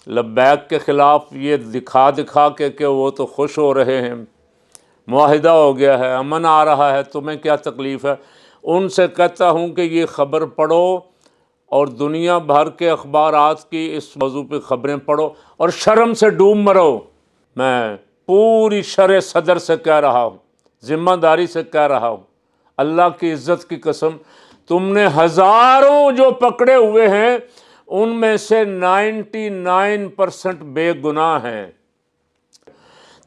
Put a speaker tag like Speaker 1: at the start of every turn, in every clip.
Speaker 1: لبیک کے خلاف یہ دکھا دکھا کے کہ وہ تو خوش ہو رہے ہیں، معاہدہ ہو گیا ہے، امن آ رہا ہے، تمہیں کیا تکلیف ہے؟ ان سے کہتا ہوں کہ یہ خبر پڑھو اور دنیا بھر کے اخبارات کی اس موضوع پہ خبریں پڑھو اور شرم سے ڈوب مرو۔ میں پوری شرح صدر سے کہہ رہا ہوں، ذمہ داری سے کہہ رہا ہوں، اللہ کی عزت کی قسم، تم نے ہزاروں جو پکڑے ہوئے ہیں ان میں سے 99% بے گناہ ہیں۔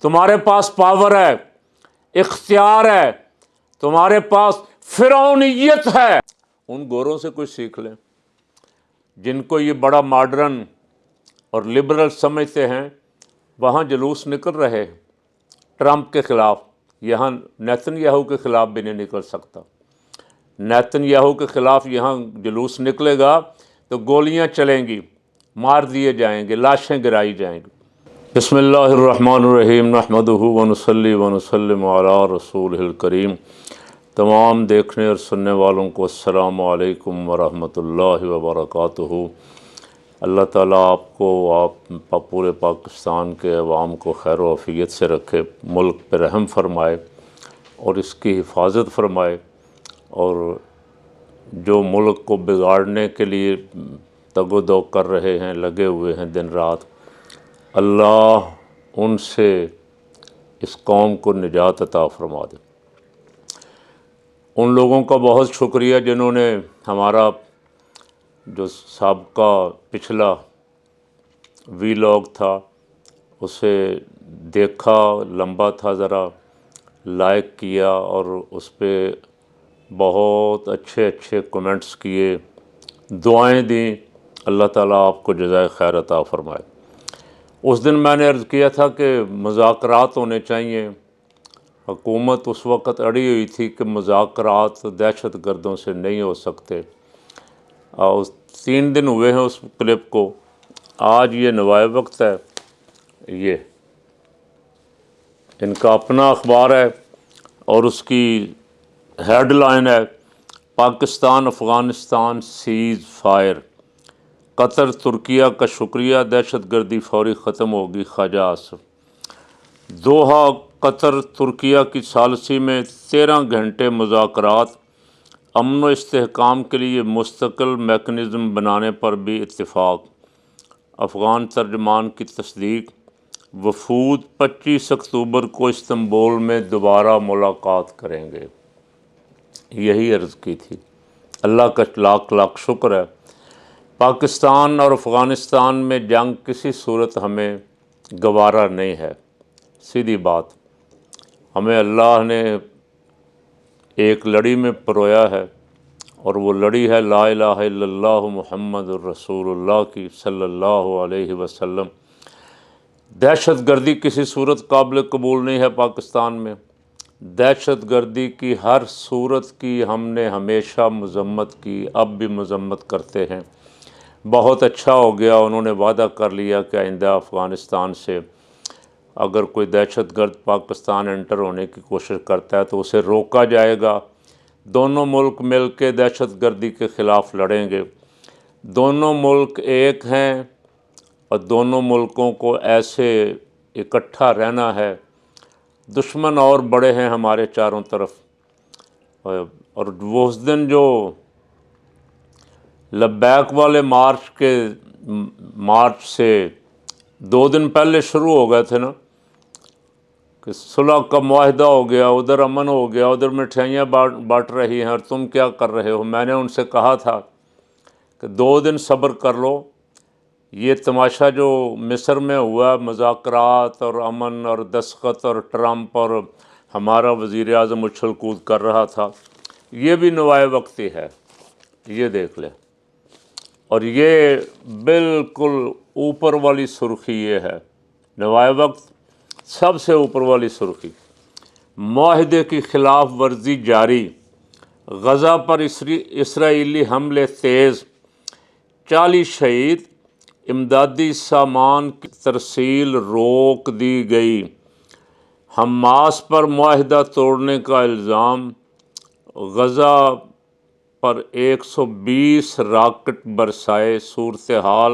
Speaker 1: تمہارے پاس پاور ہے، اختیار ہے، تمہارے پاس فرعونیت ہے۔ ان گوروں سے کچھ سیکھ لیں جن کو یہ بڑا ماڈرن اور لبرل سمجھتے ہیں۔ وہاں جلوس نکل رہے ٹرمپ کے خلاف، یہاں نیتن یاہو کے خلاف بھی نہیں نکل سکتا۔ نیتن یاہو کے خلاف یہاں جلوس نکلے گا تو گولیاں چلیں گی، مار دیے جائیں گے، لاشیں گرائی جائیں گی۔ بسم اللہ الرحمن الرحیم، نحمدہ ونصلی ونسلم علی رسولہ الکریم۔ تمام دیکھنے اور سننے والوں کو السلام علیکم ورحمۃ اللہ وبرکاتہ۔ اللہ تعالیٰ آپ کو، آپ پورے پاکستان کے عوام کو خیر و عافیت سے رکھے، ملک پہ رحم فرمائے اور اس کی حفاظت فرمائے، اور جو ملک کو بگاڑنے کے لیے تگ و دو کر رہے ہیں، لگے ہوئے ہیں دن رات، اللہ ان سے اس قوم کو نجات عطا فرما دے۔ ان لوگوں کا بہت شکریہ جنہوں نے ہمارا جو سابقہ پچھلا ویلاگ تھا اسے دیکھا، لمبا تھا ذرا، لائک کیا اور اس پہ بہت اچھے اچھے کمنٹس کیے، دعائیں دیں۔ اللہ تعالیٰ آپ کو جزائے خیر عطا فرمائے۔ اس دن میں نے عرض کیا تھا کہ مذاکرات ہونے چاہیے۔ حکومت اس وقت اڑی ہوئی تھی کہ مذاکرات دہشت گردوں سے نہیں ہو سکتے، اور 3 دن ہوئے ہیں اس کلپ کو۔ آج یہ نوائے وقت ہے، یہ ان کا اپنا اخبار ہے اور اس کی ہیڈ لائن ہے پاکستان افغانستان سیز فائر، قطر ترکیہ کا شکریہ، دہشت گردی فوری ختم ہوگی، خواجہ آصف۔ دوحہ قطر ترکیہ کی ثالثی میں 13 گھنٹے مذاکرات، امن و استحکام کے لیے مستقل میکنزم بنانے پر بھی اتفاق۔ افغان ترجمان کی تصدیق، وفود 25 اکتوبر کو استنبول میں دوبارہ ملاقات کریں گے۔ یہی عرض کی تھی۔ اللہ کا لاکھ لاکھ شکر ہے۔ پاکستان اور افغانستان میں جنگ کسی صورت ہمیں گوارا نہیں ہے، سیدھی بات۔ ہمیں اللہ نے ایک لڑی میں پرویا ہے، اور وہ لڑی ہے لا الہ الا اللہ محمد الرسول اللہ کی صلی اللہ علیہ وسلم۔ دہشت گردی کسی صورت قابل قبول نہیں ہے پاکستان میں۔ دہشت گردی کی ہر صورت کی ہم نے ہمیشہ مذمت کی، اب بھی مذمت کرتے ہیں۔ بہت اچھا ہو گیا انہوں نے وعدہ کر لیا کہ آئندہ افغانستان سے اگر کوئی دہشت گرد پاکستان انٹر ہونے کی کوشش کرتا ہے تو اسے روکا جائے گا۔ دونوں ملک مل کے دہشت گردی کے خلاف لڑیں گے۔ دونوں ملک ایک ہیں اور دونوں ملکوں کو ایسے اکٹھا رہنا ہے۔ دشمن اور بڑے ہیں ہمارے چاروں طرف، اور وہ اس دن جو لبیک والے مارچ سے 2 دن پہلے شروع ہو گئے تھے نا، کہ صلح کا معاہدہ ہو گیا، ادھر امن ہو گیا، ادھر مٹھائیاں بانٹ رہی ہیں اور تم کیا کر رہے ہو۔ میں نے ان سے کہا تھا کہ 2 دن صبر کر لو، یہ تماشا جو مصر میں ہوا، مذاکرات اور امن اور دستخط اور ٹرمپ اور ہمارا وزیر اعظم اچھل کود کر رہا تھا، یہ بھی نوائے وقتی ہے، یہ دیکھ لیں۔ اور یہ بالکل اوپر والی سرخی یہ ہے، نوائے وقت سب سے اوپر والی سرخی۔ معاہدے کی خلاف ورزی جاری، غزہ پر اسرائیلی حملے تیز، 40 شہید، امدادی سامان کی ترسیل روک دی گئی۔ حماس پر معاہدہ توڑنے کا الزام، غزہ پر 120 راکٹ برسائے، صورتحال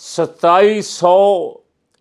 Speaker 1: 2700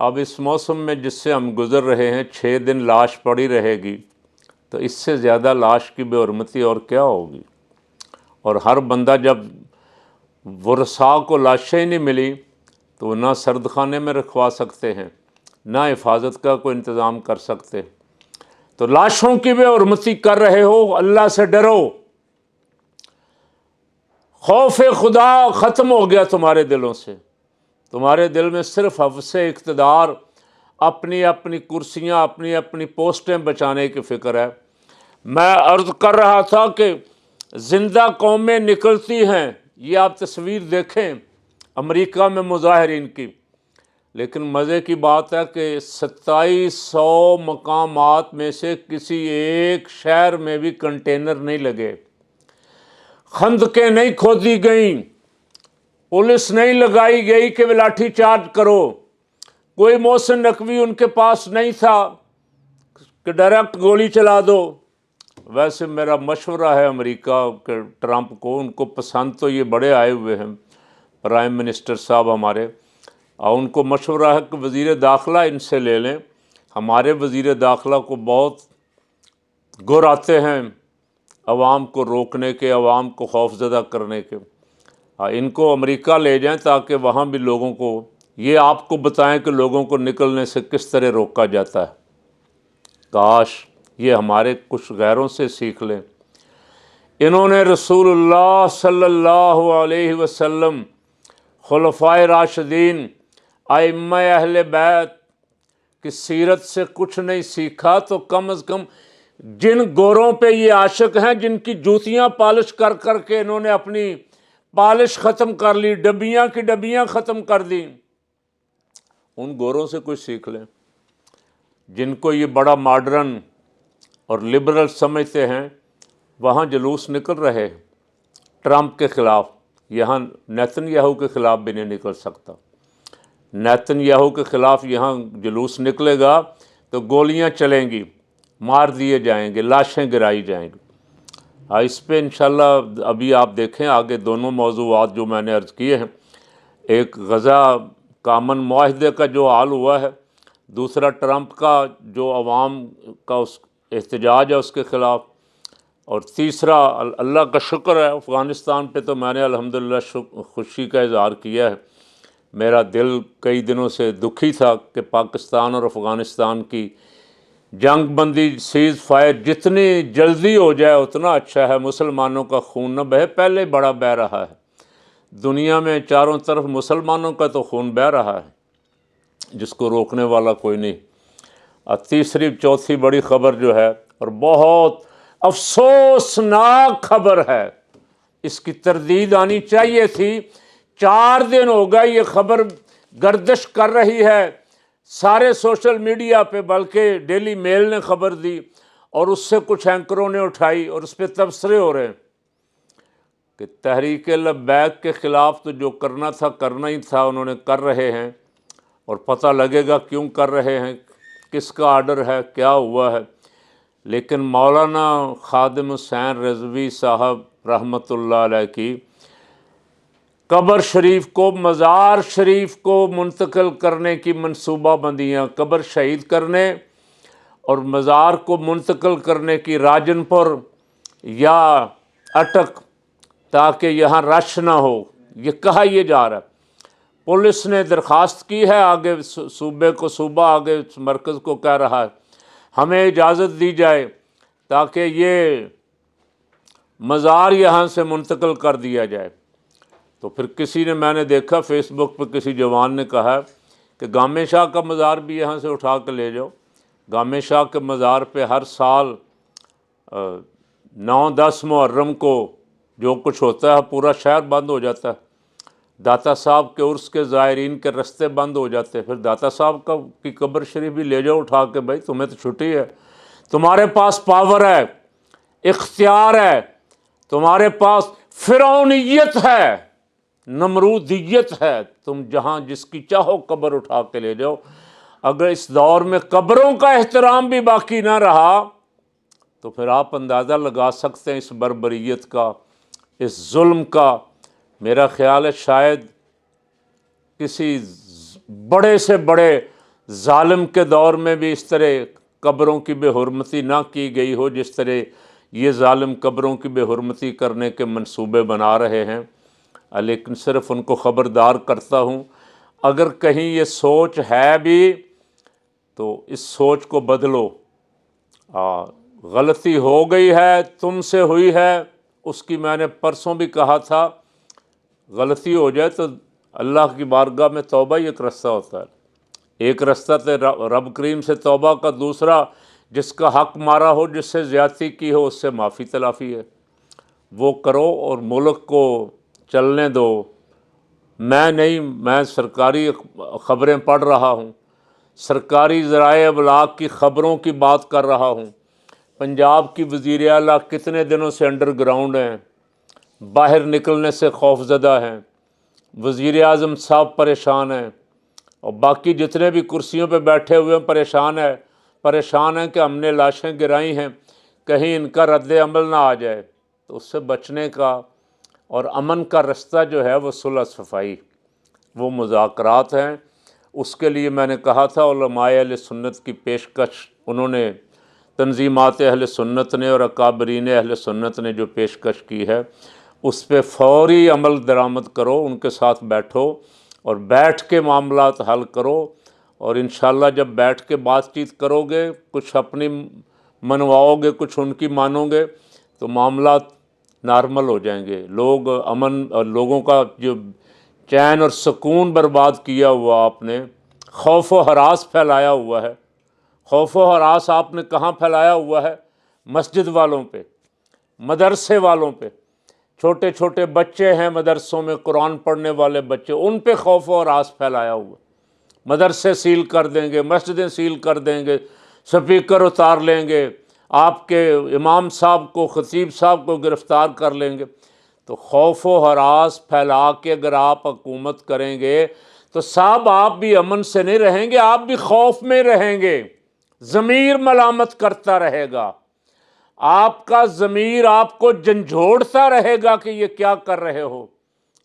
Speaker 1: اب اس موسم میں جس سے ہم گزر رہے ہیں 6 دن لاش پڑی رہے گی، تو اس سے زیادہ لاش کی بے حرمتی اور کیا ہوگی؟ اور ہر بندہ جب ورثاء کو لاشیں نہیں ملی تو نہ سرد خانے میں رکھوا سکتے ہیں، نہ حفاظت کا کوئی انتظام کر سکتے۔ تو لاشوں کی بے حرمتی کر رہے ہو، اللہ سے ڈرو۔ خوف خدا ختم ہو گیا تمہارے دلوں سے، تمہارے دل میں صرف حفظ اقتدار، اپنی اپنی کرسیاں، اپنی اپنی پوسٹیں بچانے کی فکر ہے۔ میں عرض کر رہا تھا کہ زندہ قومیں نکلتی ہیں، یہ آپ تصویر دیکھیں امریکہ میں مظاہرین کی، لیکن مزے کی بات ہے کہ 2700 مقامات میں سے کسی ایک شہر میں بھی کنٹینر نہیں لگے، خندقیں نہیں کھودی گئیں، پولیس نہیں لگائی گئی کہ لاٹھی چارج کرو، کوئی محسن نقوی ان کے پاس نہیں تھا کہ ڈائریکٹ گولی چلا دو۔ ویسے میرا مشورہ ہے امریکہ کے ٹرمپ کو، ان کو پسند تو یہ بڑے آئے ہوئے ہیں پرائم منسٹر صاحب ہمارے، اور ان کو مشورہ ہے کہ وزیر داخلہ ان سے لے لیں۔ ہمارے وزیر داخلہ کو بہت گر آتے ہیں عوام کو روکنے کے، عوام کو خوف زدہ کرنے کے۔ ان کو امریکہ لے جائیں تاکہ وہاں بھی لوگوں کو یہ آپ کو بتائیں کہ لوگوں کو نکلنے سے کس طرح روکا جاتا ہے۔ کاش یہ ہمارے کچھ غیروں سے سیکھ لیں۔ انہوں نے رسول اللہ صلی اللہ علیہ وسلم، خلفائے راشدین، ائمہ اہل بیت کی سیرت سے کچھ نہیں سیکھا، تو کم از کم جن گوروں پہ یہ عاشق ہیں، جن کی جوتیاں پالش کر کر کے انہوں نے اپنی پالش ختم کر لی، ڈبیاں کی ڈبیاں ختم کر دیں، ان گوروں سے کچھ سیکھ لیں جن کو یہ بڑا ماڈرن اور لبرل سمجھتے ہیں۔ وہاں جلوس نکل رہے ہیں ٹرمپ کے خلاف، یہاں نیتن یاہو کے خلاف بھی نہیں نکل سکتا۔ نیتن یاہو کے خلاف یہاں جلوس نکلے گا تو گولیاں چلیں گی، مار دیے جائیں گے، لاشیں گرائی جائیں گی۔ اس پہ انشاءاللہ ابھی آپ دیکھیں آگے دونوں موضوعات جو میں نے عرض کیے ہیں، ایک غزہ کا امن معاہدے کا جو حال ہوا ہے، دوسرا ٹرمپ کا جو عوام کا اس احتجاج ہے اس کے خلاف، اور تیسرا اللہ کا شکر ہے افغانستان پہ تو میں نے الحمدللہ خوشی کا اظہار کیا ہے۔ میرا دل کئی دنوں سے دکھی تھا کہ پاکستان اور افغانستان کی جنگ بندی، سیز فائر جتنی جلدی ہو جائے اتنا اچھا ہے، مسلمانوں کا خون نہ بہے، پہلے بڑا بہہ رہا ہے دنیا میں، چاروں طرف مسلمانوں کا تو خون بہہ رہا ہے جس کو روکنے والا کوئی نہیں۔ اور تیسری چوتھی بڑی خبر جو ہے، اور بہت افسوسناک خبر ہے، اس کی تردید آنی چاہیے تھی، 4 دن ہو گئے یہ خبر گردش کر رہی ہے سارے سوشل میڈیا پہ، بلکہ ڈیلی میل نے خبر دی اور اس سے کچھ اینکروں نے اٹھائی اور اس پہ تبصرے ہو رہے ہیں کہ تحریک لبیک کے خلاف تو جو کرنا تھا کرنا ہی تھا، انہوں نے کر رہے ہیں، اور پتہ لگے گا کیوں کر رہے ہیں، کس کا آرڈر ہے، کیا ہوا ہے۔ لیکن مولانا خادم حسین رضوی صاحب رحمۃ اللہ علیہ کی قبر شریف کو، مزار شریف کو منتقل کرنے کی منصوبہ بندیاں، قبر شہید کرنے اور مزار کو منتقل کرنے کی راجن پور یا اٹک، تاکہ یہاں رش نہ ہو، یہ کہا یہ جا رہا ہے۔ پولیس نے درخواست کی ہے آگے صوبے کو، صوبہ آگے مرکز کو کہہ رہا ہے ہمیں اجازت دی جائے تاکہ یہ مزار یہاں سے منتقل کر دیا جائے۔ تو پھر کسی نے، میں نے دیکھا فیس بک پہ کسی جوان نے کہا کہ گامے شاہ کا مزار بھی یہاں سے اٹھا کے لے جاؤ۔ گامے شاہ کے مزار پہ ہر سال 9-10 محرم کو جو کچھ ہوتا ہے پورا شہر بند ہو جاتا ہے، داتا صاحب کے عرس کے زائرین کے رستے بند ہو جاتے ہیں۔ پھر داتا صاحب کی قبر شریف بھی لے جاؤ اٹھا کے، بھائی تمہیں تو چھٹی ہے، تمہارے پاس پاور ہے، اختیار ہے، تمہارے پاس فرعونیت ہے، نمرودیت ہے، تم جہاں جس کی چاہو قبر اٹھا کے لے جاؤ۔ اگر اس دور میں قبروں کا احترام بھی باقی نہ رہا تو پھر آپ اندازہ لگا سکتے ہیں اس بربریت کا، اس ظلم کا۔ میرا خیال ہے شاید کسی بڑے سے بڑے ظالم کے دور میں بھی اس طرح قبروں کی بے حرمتی نہ کی گئی ہو جس طرح یہ ظالم قبروں کی بے حرمتی کرنے کے منصوبے بنا رہے ہیں، لیکن صرف ان کو خبردار کرتا ہوں، اگر کہیں یہ سوچ ہے بھی تو اس سوچ کو بدلو۔ غلطی ہو گئی ہے، تم سے ہوئی ہے، اس کی میں نے پرسوں بھی کہا تھا، غلطی ہو جائے تو اللہ کی بارگاہ میں توبہ ہی ایک رستہ ہوتا ہے۔ ایک رستہ تو رب کریم سے توبہ کا، دوسرا جس کا حق مارا ہو، جس سے زیادتی کی ہو، اس سے معافی تلافی ہے، وہ کرو اور ملک کو چلنے دو۔ میں سرکاری خبریں پڑھ رہا ہوں، سرکاری ذرائع ابلاغ کی خبروں کی بات کر رہا ہوں۔ پنجاب کی وزیر اعلیٰ کتنے دنوں سے انڈر گراؤنڈ ہیں، باہر نکلنے سے خوف زدہ ہیں، وزیر اعظم صاحب پریشان ہیں، اور باقی جتنے بھی کرسیوں پہ بیٹھے ہوئے ہیں پریشان ہیں کہ ہم نے لاشیں گرائی ہیں، کہیں ان کا رد عمل نہ آ جائے۔ تو اس سے بچنے کا اور امن کا رستہ جو ہے وہ صلح صفائی، وہ مذاکرات ہیں۔ اس کے لیے میں نے کہا تھا علماء اہل سنت کی پیشکش، انہوں نے تنظیمات اہل سنت نے اور اکابرین اہل سنت نے جو پیشکش کی ہے اس پہ فوری عمل درآمد کرو، ان کے ساتھ بیٹھو اور بیٹھ کے معاملات حل کرو، اور انشاءاللہ جب بیٹھ کے بات چیت کرو گے، کچھ اپنی منواؤ گے، کچھ ان کی مانو گے، تو معاملات نارمل ہو جائیں گے۔ لوگ امن اور لوگوں کا جو چین اور سکون برباد کیا ہوا آپ نے، خوف و ہراس پھیلایا ہوا ہے، خوف و ہراس آپ نے کہاں پھیلایا ہوا ہے؟ مسجد والوں پہ، مدرسے والوں پہ، چھوٹے چھوٹے بچے ہیں مدرسوں میں قرآن پڑھنے والے بچے، ان پہ خوف و ہراس پھیلایا ہوا۔ مدرسے سیل کر دیں گے، مسجدیں سیل کر دیں گے، سپیکر اتار لیں گے، آپ کے امام صاحب کو، خطیب صاحب کو گرفتار کر لیں گے۔ تو خوف و ہراس پھیلا کے اگر آپ حکومت کریں گے تو صاحب آپ بھی امن سے نہیں رہیں گے، آپ بھی خوف میں رہیں گے، ضمیر ملامت کرتا رہے گا، آپ کا ضمیر آپ کو جھنجھوڑتا رہے گا کہ یہ کیا کر رہے ہو،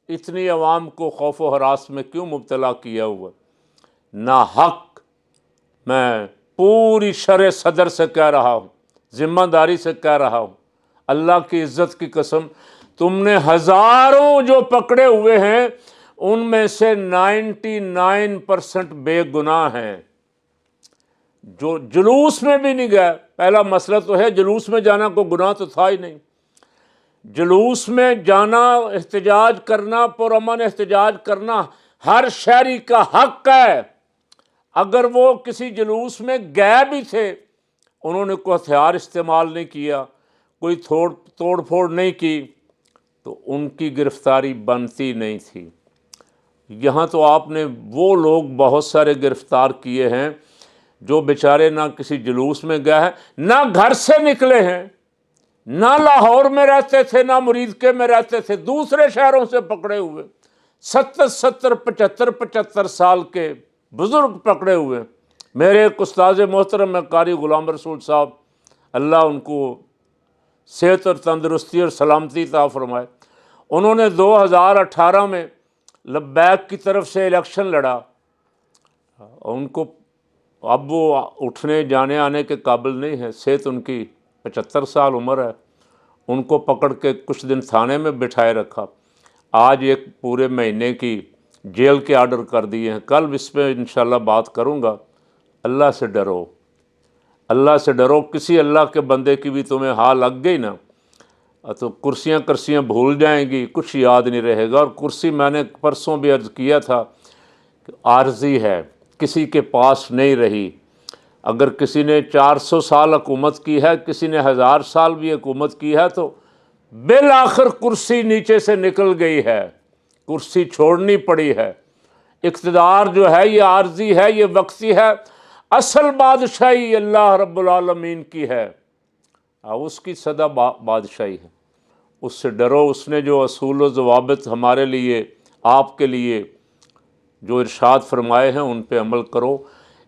Speaker 1: اتنی عوام کو خوف و ہراس میں کیوں مبتلا کیا ہوا۔ ناحق میں پوری شرع صدر سے کہہ رہا ہوں، ذمہ داری سے کہہ رہا ہوں، اللہ کی عزت کی قسم، تم نے ہزاروں جو پکڑے ہوئے ہیں ان میں سے 99% بے گناہ ہیں، جو جلوس میں بھی نہیں گئے۔ پہلا مسئلہ تو ہے جلوس میں جانا کوئی گناہ تو تھا ہی نہیں، جلوس میں جانا، احتجاج کرنا، پرامن احتجاج کرنا ہر شہری کا حق ہے۔ اگر وہ کسی جلوس میں گئے بھی تھے، انہوں نے کوئی ہتھیار استعمال نہیں کیا، کوئی توڑ پھوڑ نہیں کی، تو ان کی گرفتاری بنتی نہیں تھی۔ یہاں تو آپ نے وہ لوگ بہت سارے گرفتار کیے ہیں جو بیچارے نہ کسی جلوس میں گئے ہیں، نہ گھر سے نکلے ہیں، نہ لاہور میں رہتے تھے، نہ مرید میں رہتے تھے، دوسرے شہروں سے پکڑے ہوئے، 75 سال کے بزرگ پکڑے ہوئے۔ میرے ایک استاذ محترم قاری غلام رسول صاحب، اللہ ان کو صحت اور تندرستی اور سلامتی عطا فرمائے، انہوں نے 2018 میں لبیک کی طرف سے الیکشن لڑا، ان کو اب وہ اٹھنے جانے آنے کے قابل نہیں ہے، صحت ان کی 75 سال عمر ہے، ان کو پکڑ کے کچھ دن تھانے میں بٹھائے رکھا، آج ایک پورے مہینے کی جیل کے آرڈر کر دیے ہیں۔ کل اس پہ انشاءاللہ بات کروں گا۔ اللہ سے ڈرو، اللہ سے ڈرو، کسی اللہ کے بندے کی بھی تمہیں ہاں لگ گئی نا تو کرسیاں بھول جائیں گی، کچھ یاد نہیں رہے گا۔ اور کرسی میں نے پرسوں بھی عرض کیا تھا کہ عارضی ہے، کسی کے پاس نہیں رہی۔ اگر کسی نے 400 سال حکومت کی ہے، کسی نے 1000 سال بھی حکومت کی ہے، تو بالآخر کرسی نیچے سے نکل گئی ہے، کرسی چھوڑنی پڑی ہے۔ اقتدار جو ہے یہ عارضی ہے، یہ وقتی ہے، اصل بادشاہی اللہ رب العالمین کی ہے، اس کی سدا بادشاہی ہے، اس سے ڈرو۔ اس نے جو اصول و ضوابط ہمارے لیے، آپ کے لیے جو ارشاد فرمائے ہیں ان پہ عمل کرو۔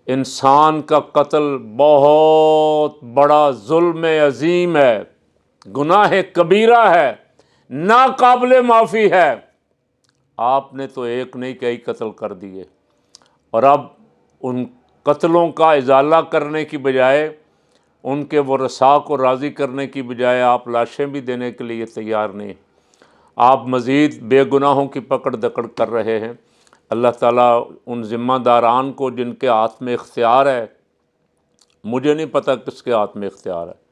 Speaker 1: انسان کا قتل بہت بڑا ظلم عظیم ہے، گناہ کبیرہ ہے، ناقابل معافی ہے۔ آپ نے تو ایک نہیں کئی قتل کر دیے، اور اب ان قتلوں کا ازالہ کرنے کی بجائے، ان کے ورثاء کو راضی کرنے کی بجائے آپ لاشیں بھی دینے کے لیے تیار نہیں، آپ مزید بے گناہوں کی پکڑ دکڑ کر رہے ہیں۔ اللہ تعالیٰ ان ذمہ داران کو جن کے ہاتھ میں اختیار ہے، مجھے نہیں پتہ کس کے ہاتھ میں اختیار ہے،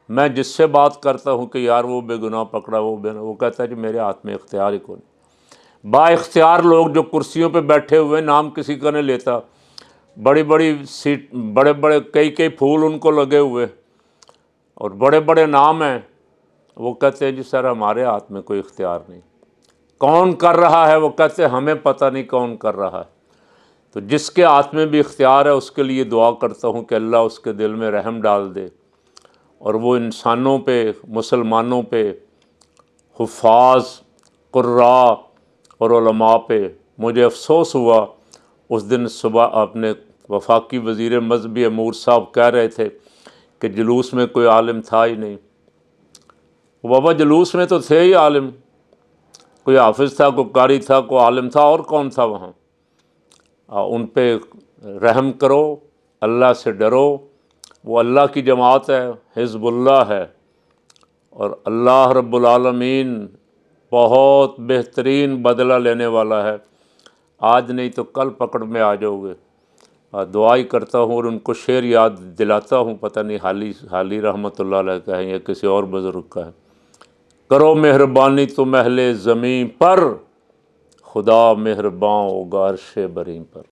Speaker 1: میں جس سے بات کرتا ہوں کہ یار وہ بے گناہ پکڑا، وہ کہتا ہے کہ میرے ہاتھ میں اختیار ہی کوئی نہیں۔ با اختیار لوگ جو کرسیوں پہ بیٹھے ہوئے، نام کسی کا نہیں لیتا، بڑی بڑی سیٹ، بڑے بڑے کئی پھول ان کو لگے ہوئے اور بڑے بڑے نام ہیں، وہ کہتے ہیں جی سر ہمارے ہاتھ میں کوئی اختیار نہیں۔ کون کر رہا ہے؟ وہ کہتے ہیں ہمیں پتہ نہیں کون کر رہا ہے۔ تو جس کے ہاتھ میں بھی اختیار ہے اس کے لیے دعا کرتا ہوں کہ اللہ اس کے دل میں رحم ڈال دے، اور وہ انسانوں پہ، مسلمانوں پہ، حفاظ، قراء اور علماء پہ۔ مجھے افسوس ہوا اس دن صبح اپنے وفاقی وزیر مذہبی امور صاحب کہہ رہے تھے کہ جلوس میں کوئی عالم تھا ہی نہیں۔ بابا جلوس میں تو تھے ہی عالم، کوئی حافظ تھا، کوئی قاری تھا، کوئی عالم تھا، اور کون تھا وہاں؟ ان پہ رحم کرو، اللہ سے ڈرو، وہ اللہ کی جماعت ہے، حزب اللہ ہے، اور اللہ رب العالمین بہت بہترین بدلہ لینے والا ہے۔ آج نہیں تو کل پکڑ میں آ جاؤ گے۔ دعا ہی کرتا ہوں اور ان کو شعر یاد دلاتا ہوں، پتہ نہیں حالی رحمۃ اللہ علیہ کا ہے یا کسی اور بزرگ کا ہے۔ کرو مہربانی تم اہل زمین پر، خدا مہرباں ہوگا عرش بریں پر۔